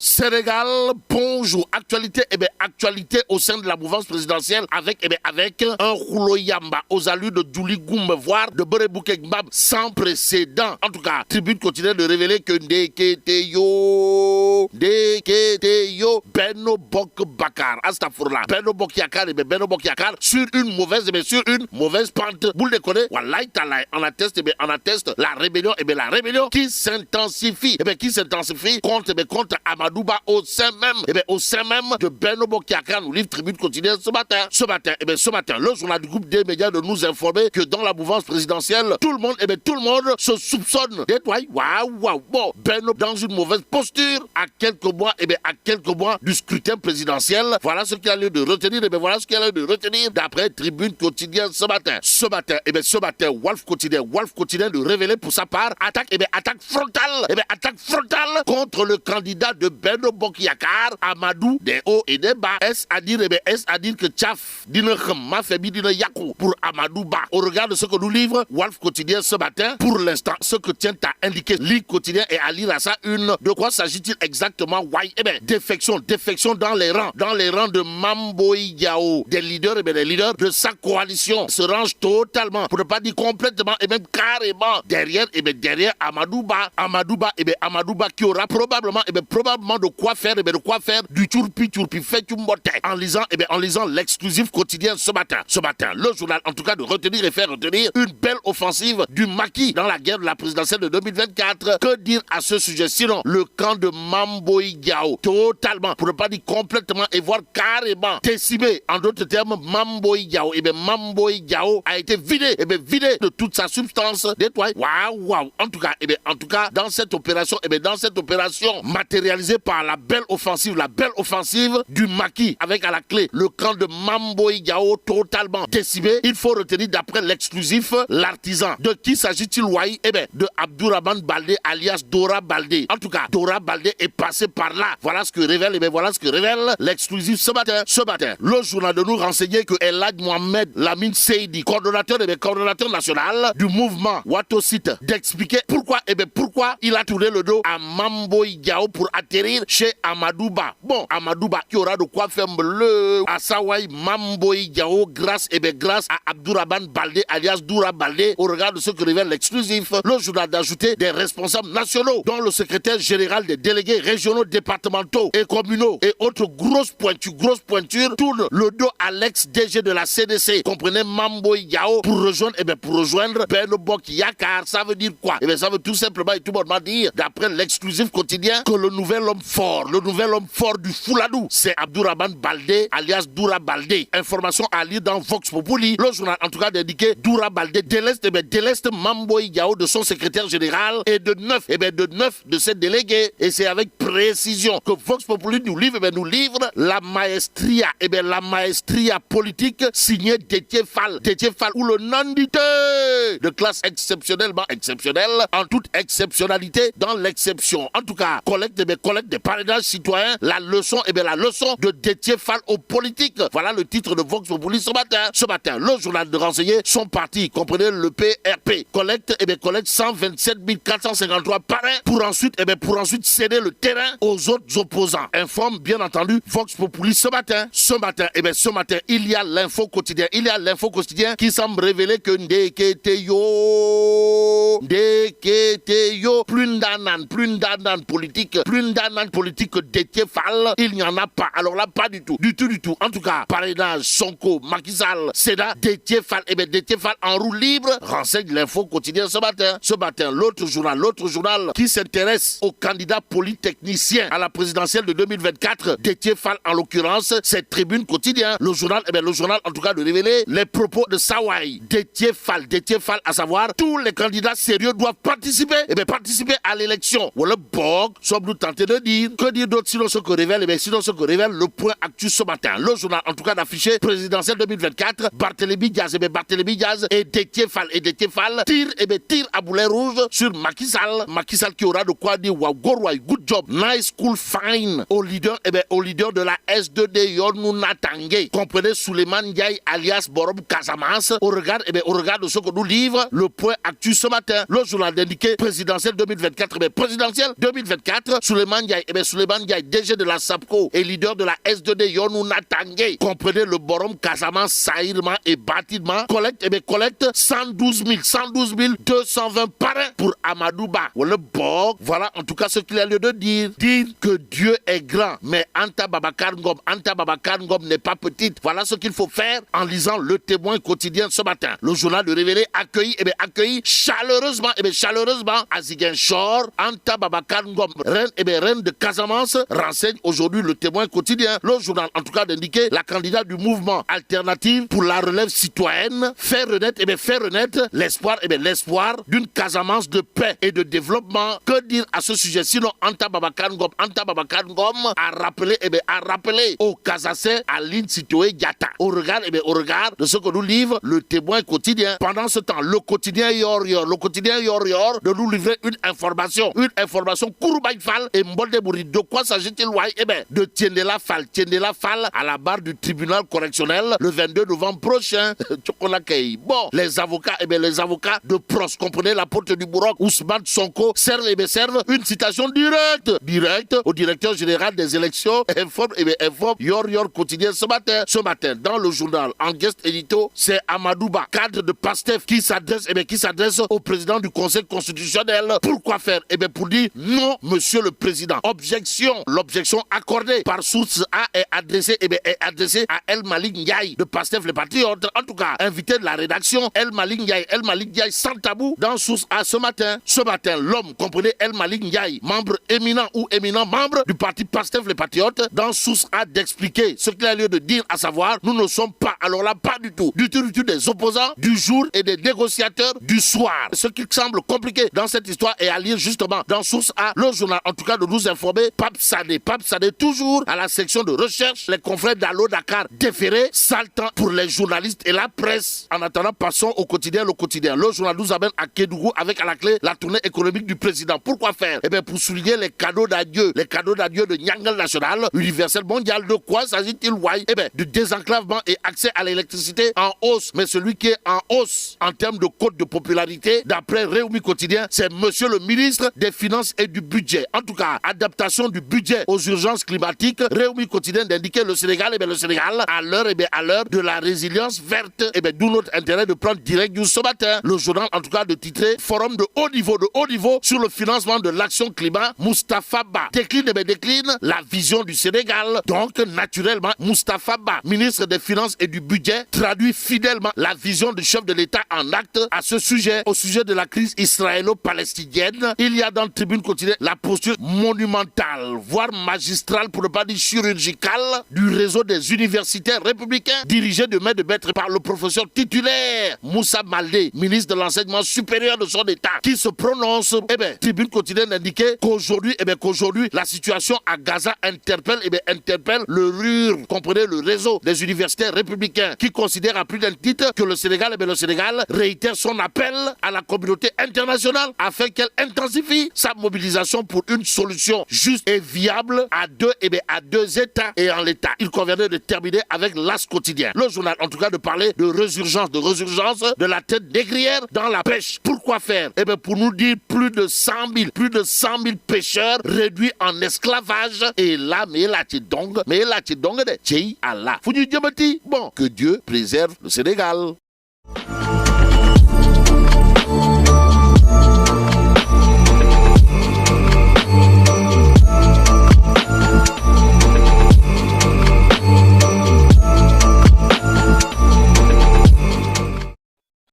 Sénégal, bonjour. Actualité, actualité au sein de la mouvance présidentielle avec un rouleau yamba aux allures de Julie Goumbe, voire de Berebouke Gbab sans précédent. En tout cas, Tribune continue de révéler que Ndeketeyo, Benno Bok Bakar, Astafourla, Benno Bok Yakar, sur une mauvaise pente. Boule de connaît, wallahi talai, on atteste la rébellion, qui s'intensifie, contre Amadouba au sein même de Benno Bok Yakaar, nous livre Tribune quotidienne ce matin, le journal du groupe des médias de nous informer que dans la mouvance présidentielle, tout le monde se soupçonne d'être, bon, Benno dans une mauvaise posture à quelques mois du scrutin présidentiel. Voilà ce qu'il y a lieu de retenir, d'après Tribune quotidienne ce matin, Walf quotidien de révéler pour sa part attaque frontale contre le candidat de Benno Bok Yakaar, Amadou, des hauts et des bas. Est-ce à dire que Tchaf, dina khama febi dina yakou pour Amadou Ba. Au regard de ce que nous livre Walf quotidien ce matin, pour l'instant, ce que tient à indiquer Ligue quotidien et à lire à ça une. De quoi s'agit-il exactement? Défection dans les rangs de Mamboy Diao, des leaders de sa coalition se rangent totalement, pour ne pas dire complètement et même carrément derrière Amadou Ba, qui aura probablement de quoi faire du turpi fait en lisant l'exclusif quotidien ce matin. Le journal en tout cas de retenir et faire retenir une belle offensive du maquis dans la guerre de la présidentielle de 2024. Que dire à ce sujet sinon le camp de Mamboy Diao totalement, pour ne pas dire complètement et voire carrément décimé. En d'autres termes, Mamboy Diao a été vidé de toute sa substance. Waouh. En tout cas, dans cette opération matérialisée par la belle offensive du maquis, avec à la clé le camp de Mamboy Diao totalement décimé. Il faut retenir d'après l'exclusif l'artisan. De qui s'agit-il, de Abdourahmane Baldé alias Dora Baldé. En tout cas, Dora Baldé est passé par là. Voilà ce que révèle l'exclusif ce matin. Le journal de nous renseigner que El Hadj Mohamed Lamine Seydi, coordonnateur national du mouvement Watosite, d'expliquer pourquoi il a tourné le dos à Mamboy Diao pour atterrir chez Amadou Ba. Bon, Amadou Ba qui aura de quoi faire bleu à Sawai Mamboy Diao grâce à Abdourahmane Baldé alias Doura Baldé. Au regard de ce que révèle l'exclusif, le journal d'ajouter des responsables nationaux dont le secrétaire général des délégués régionaux, départementaux et communaux et autres grosses pointures tournent le dos à l'ex-DG de la CDC. Comprenez Mamboy Diao pour rejoindre Benno Bok Yakaar. Ça veut dire quoi? Ça veut tout simplement et tout bonnement dire, d'après l'exclusif quotidien, que le nouvel homme fort du Fouladou, c'est Abdourahmane Baldé alias Doura Baldé. Information à lire dans Vox Populi. Le journal en tout cas d'indiquer Doura Baldé déleste Mamboy Diao de son secrétaire général et de 9 de ses délégués. Et c'est avec précision que Vox Populi nous livre la maestria politique signée Déthié Fall, ou le nandité de classe exceptionnellement exceptionnelle, en toute exceptionnalité dans l'exception. En tout cas, collecte des parrainages citoyens, la leçon de Déthié Fall aux politiques. Voilà le titre de Vox Populi ce matin. Le journal de renseigner son parti, comprenez le PRP, collecte 127 453 parrains pour ensuite céder le terrain aux autres opposants. Informe bien entendu Vox Populi ce matin, il y a l'info quotidien qui semble révéler que Ndeketeyo, plus d'anan politique que Déthié Fall, il n'y en a pas. Alors là, pas du tout. En tout cas, parrainage, Sonko, Macky Sall, Sénat, Déthié Fall en roue libre, renseigne l'info quotidien ce matin. L'autre journal qui s'intéresse aux candidats polytechniciens à la présidentielle de 2024, Déthié Fall en l'occurrence, c'est Tribune quotidien. Le journal en tout cas de révéler les propos de Sawai. Déthié Fall, à savoir tous les candidats sérieux doivent participer à l'élection. Voilà Bog, sommes-nous tentés de dire. Que dire d'autre sinon ce que révèle le point actu ce matin. Le journal en tout cas d'afficher présidentielle 2024, Barthélémy Diaz et Déthié Fall tire à boulet rouge sur Macky Sall qui aura de quoi dire wow, good job, nice, cool, fine au leader, au leader de la S2D Yonouna Tanguay, comprenez Souleymane Ndiaye alias Borom Casamance, au regard de ce que nous livre le point actu ce matin. Le journal indiqué présidentiel 2024, présidentiel 2024, Souleymane Ndiaye, DG de la SAPCO et leader de la S2D Yonouna Tanguay, comprenez le Borom Casamance, saillement et bâtiment, collecte 112 220 parrains pour Amadouba. Voilà en tout cas ce qu'il a lieu de dire. Dire que Dieu est grand, mais Anta Babacar Ngom n'est pas petite. Voilà ce qu'il faut faire en lisant le Témoin quotidien ce matin. Le journal de Révélé accueilli chaleureusement à Ziguinchor. Anta Babacar Ngom, reine de Casamance, renseigne aujourd'hui le Témoin quotidien. Le journal en tout cas d'indiquer la candidate du mouvement alternative pour la relève citoyenne faire renaître l'espoir d'une Casamance de paix et de développement. Que dire à ce sujet sinon Anta Babacar Ngom a rappelé au Casacais à Sitoé Diatta. Au regard de ce que nous livre le Témoin quotidien. Pendant ce temps, le quotidien Yor de nous livrer une information Kouroubaïfal et Mboldebouri. De quoi s'agit-il? De Tiendela Fall à la barre du tribunal correctionnel le 22 novembre prochain. Bon, les avocats de Pros, comprenez la porte du Bourroc, Ousmane Sonko, servent une citation directe au directeur général des élections. Informe Yor quotidien ce matin dans le journal en guest édito, c'est Amadouba, cadre de PASTEF, qui s'adresse au président du Conseil constitutionnel. Pourquoi faire? Pour dire non, monsieur le président. L'objection accordée par source A est adressée à El Malik Ndiaye de PASTEF les Patriotes. En tout cas, invité de la rédaction, El Malik Ndiaye sans tabou dans source A ce matin. Ce matin, l'homme, comprenez El Malik Ndiaye, membre éminent membre du parti PASTEF les Patriotes, dans source A d'expliquer ce qu'il a lieu de dire, à savoir, nous ne sommes pas, alors là, pas du tout des opposants du jour et des négociateurs du soir. Ce qui semble compliqué dans cette histoire est à lire justement dans source A, le journal, en tout cas de nous informer, Pape Sadé, toujours à la section de recherche, les confrères d'Allo Dakar déférés, sale temps pour les journalistes et la presse. En attendant, passons au quotidien, le quotidien. Le journal nous amène à Kédougou avec à la clé la tournée économique du président. Pourquoi faire? Pour souligner les cadeaux d'adieu de Nyangal National, universel mondial. De quoi s'agit-il? Du désenclavement et accès à l'électricité en hausse. Mais celui qui est en hausse en termes de cote de popularité, d'après Réumi Quotidien, c'est monsieur le ministre des Finances et du Budget. En tout cas, adaptation du budget aux urgences climatiques. Réumi Quotidien d'indiquer le Sénégal, à l'heure de la résilience verte. D'où notre intérêt de prendre direct du ce matin. Le journal, en tout cas, de titrer Forum de haut niveau sur le financement de l'action climat. Moustapha Ba décline la vision du Sénégal. Donc, naturellement, Moustapha Ba, ministre des Finances et du Budget, traduit fidèlement la vision du chef de l'État en acte à ce sujet. Au sujet de la crise israélo-palestinienne, il y a dans le Tribune quotidienne la posture monumentale, voire magistrale, pour ne pas dire chirurgicale, du réseau des universitaires républicains, dirigé de main de maître par le professeur titulaire Moussa Maldé, ministre de l'enseignement supérieur de son État, qui se prononce. Tribune quotidienne indiquait qu'aujourd'hui, la situation à Gaza interpelle le RUR, comprenez, le réseau des universitaires républicains, qui considère à plus d'un titre que le Sénégal réitère son appel à la communauté internationale afin qu'elle intensifie sa mobilisation pour une solution juste et viable à deux États et en l'État. Il conviendrait de terminer avec l'As quotidien. Le journal, en tout cas, de parler de résurgence de la tête négrière dans la pêche. Pourquoi faire? Pour nous dire plus de 100 000 pêcheurs réduits en esclavage. Et là, mais là, Allah. Bon, que Dieu préserve le Sénégal.